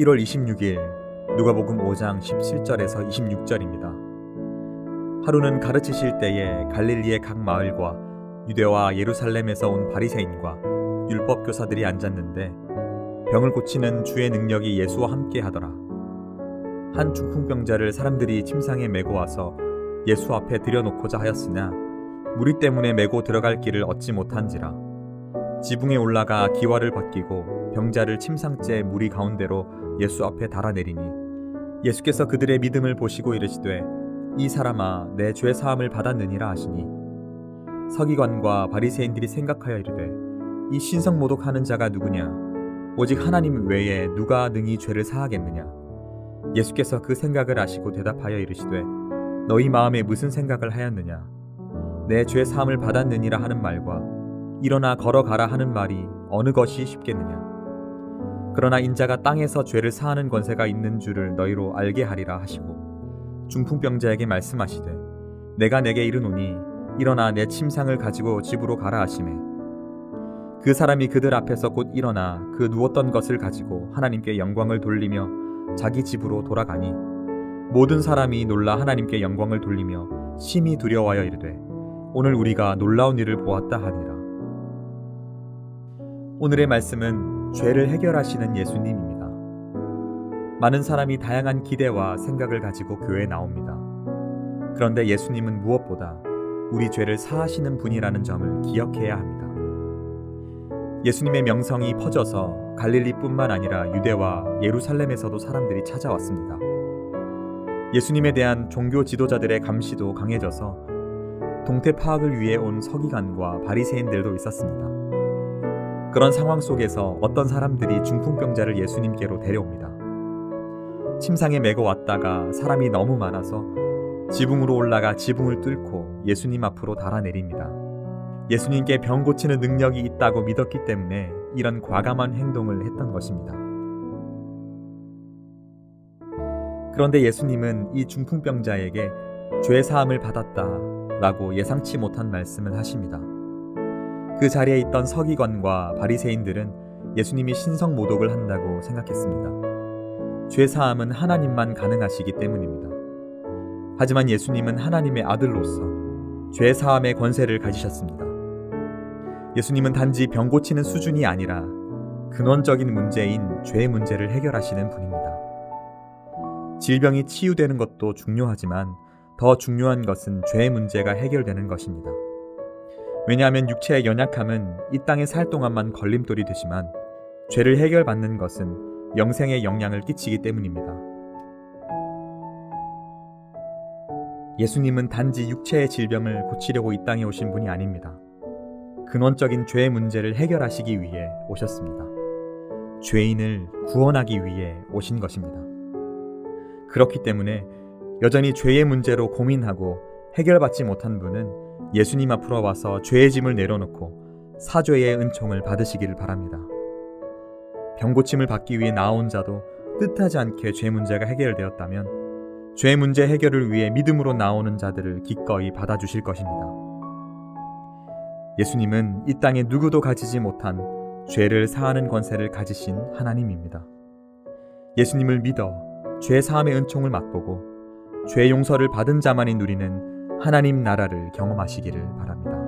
1월 26일 누가복음 5장 17절에서 26절입니다. 하루는 가르치실 때에 갈릴리의 각 마을과 유대와 예루살렘에서 온 바리새인과 율법 교사들이 앉았는데 병을 고치는 주의 능력이 예수와 함께 하더라. 한 중풍병자를 사람들이 침상에 메고 와서 예수 앞에 들여놓고자 하였으나 무리 때문에 메고 들어갈 길을 얻지 못한지라. 지붕에 올라가 기와를 벗기고 병자를 침상째 무리 가운데로 예수 앞에 달아내리니 예수께서 그들의 믿음을 보시고 이르시되 이 사람아 내 죄 사함을 받았느니라 하시니 서기관과 바리새인들이 생각하여 이르되 이 신성모독하는 자가 누구냐 오직 하나님 외에 누가 능히 죄를 사하겠느냐. 예수께서 그 생각을 아시고 대답하여 이르시되 너희 마음에 무슨 생각을 하였느냐. 내 죄 사함을 받았느니라 하는 말과 일어나 걸어가라 하는 말이 어느 것이 쉽겠느냐. 그러나 인자가 땅에서 죄를 사하는 권세가 있는 줄을 너희로 알게 하리라 하시고 중풍병자에게 말씀하시되 내가 내게 이르노니 일어나 내 침상을 가지고 집으로 가라 하시매 그 사람이 그들 앞에서 곧 일어나 그 누웠던 것을 가지고 하나님께 영광을 돌리며 자기 집으로 돌아가니 모든 사람이 놀라 하나님께 영광을 돌리며 심히 두려워하여 이르되 오늘 우리가 놀라운 일을 보았다 하니라. 오늘의 말씀은 죄를 해결하시는 예수님입니다. 많은 사람이 다양한 기대와 생각을 가지고 교회에 나옵니다. 그런데 예수님은 무엇보다 우리 죄를 사하시는 분이라는 점을 기억해야 합니다. 예수님의 명성이 퍼져서 갈릴리뿐만 아니라 유대와 예루살렘에서도 사람들이 찾아왔습니다. 예수님에 대한 종교 지도자들의 감시도 강해져서 동태 파악을 위해 온 서기관과 바리새인들도 있었습니다. 그런 상황 속에서 어떤 사람들이 중풍병자를 예수님께로 데려옵니다. 침상에 메고 왔다가 사람이 너무 많아서 지붕으로 올라가 지붕을 뚫고 예수님 앞으로 달아내립니다. 예수님께 병 고치는 능력이 있다고 믿었기 때문에 이런 과감한 행동을 했던 것입니다. 그런데 예수님은 이 중풍병자에게 죄 사함을 받았다 라고 예상치 못한 말씀을 하십니다. 그 자리에 있던 서기관과 바리새인들은 예수님이 신성모독을 한다고 생각했습니다. 죄 사함은 하나님만 가능하시기 때문입니다. 하지만 예수님은 하나님의 아들로서 죄 사함의 권세를 가지셨습니다. 예수님은 단지 병 고치는 수준이 아니라 근원적인 문제인 죄의 문제를 해결하시는 분입니다. 질병이 치유되는 것도 중요하지만 더 중요한 것은 죄의 문제가 해결되는 것입니다. 왜냐하면 육체의 연약함은 이 땅에 살 동안만 걸림돌이 되지만 죄를 해결받는 것은 영생에 영향을 끼치기 때문입니다. 예수님은 단지 육체의 질병을 고치려고 이 땅에 오신 분이 아닙니다. 근원적인 죄의 문제를 해결하시기 위해 오셨습니다. 죄인을 구원하기 위해 오신 것입니다. 그렇기 때문에 여전히 죄의 문제로 고민하고 해결받지 못한 분은 예수님 앞으로 와서 죄의 짐을 내려놓고 사죄의 은총을 받으시기를 바랍니다. 병고침을 받기 위해 나온 자도 뜻하지 않게 죄 문제가 해결되었다면 죄 문제 해결을 위해 믿음으로 나오는 자들을 기꺼이 받아주실 것입니다. 예수님은 이 땅에 누구도 가지지 못한 죄를 사하는 권세를 가지신 하나님입니다. 예수님을 믿어 죄 사함의 은총을 맛보고 죄 용서를 받은 자만이 누리는 하나님 나라를 경험하시기를 바랍니다.